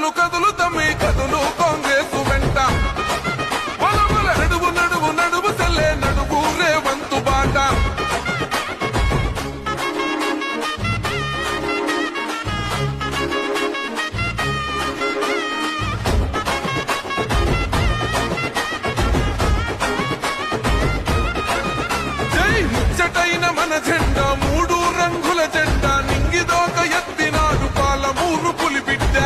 కదులు కదులు తమ్మి కదులు కాంగ్రెస్ వెంట బలబల నడువు నడువు నడువు సెల్లే నడువు రేవంతు బాట జై ముచ్చటైన మన జెండా మూడు రంగుల జెండా నింగిదోక ఎత్తినాడు పాలమూరు పులిబిడ్డ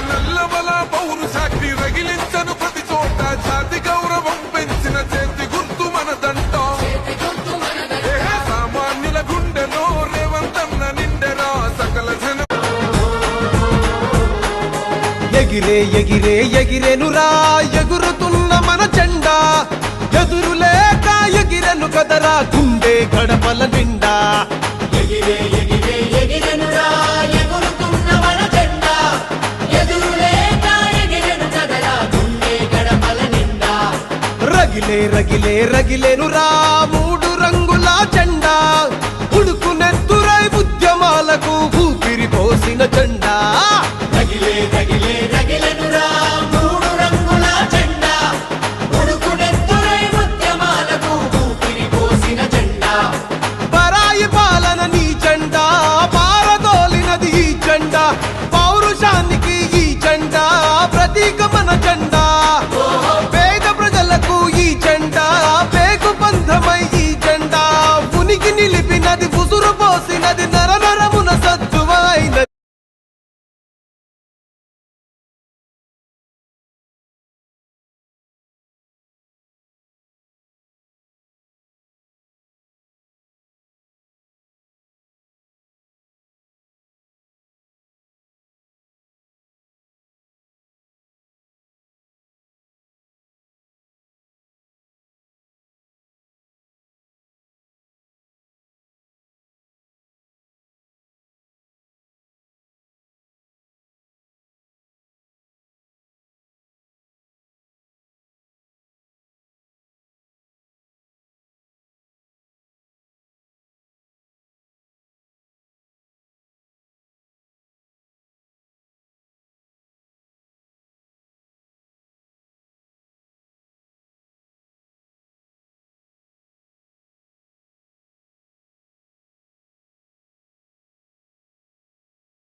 నల్లబల పౌరు సాక్షి రగిలించను ప్రతి చోట జాతి గౌరవం పెంచిన చేతి గుర్తు మనదంట సామాన్యుల గుండెలో రేవంతన్న నిండెరా సకల జన ఎగిరే ఎగిరే ఎగిరెనురా ఎగురుతున్న మన జెండా ఎదురులేక ఎగిరెను కదరా గుండె గడపల నిండా ఎగిరే ఎగిరే ఎగిరెనురా ఎగురుతున్న మన జెండా ఎదురులేక ఎగిరెను కదరా గుండె గడపల నిండా రగిలే రగిలే రగిలేనురా మూడు రంగుల జెండా ఉడుకునెత్తురై ఉద్యమాలకు ఊపిరి పోసిన జెండా రగిలే రగిలే రగిలెనురా మూడు రంగుల జెండా ఉడుకునెత్తురై ఉద్యమాలకు ఊపిరి పోసిన జెండా పరాయి పాలన నీ జెండా పారదోలినది ఈ జెండా పౌరుషానికి ఈ జెండా ప్రతీక మన జెండా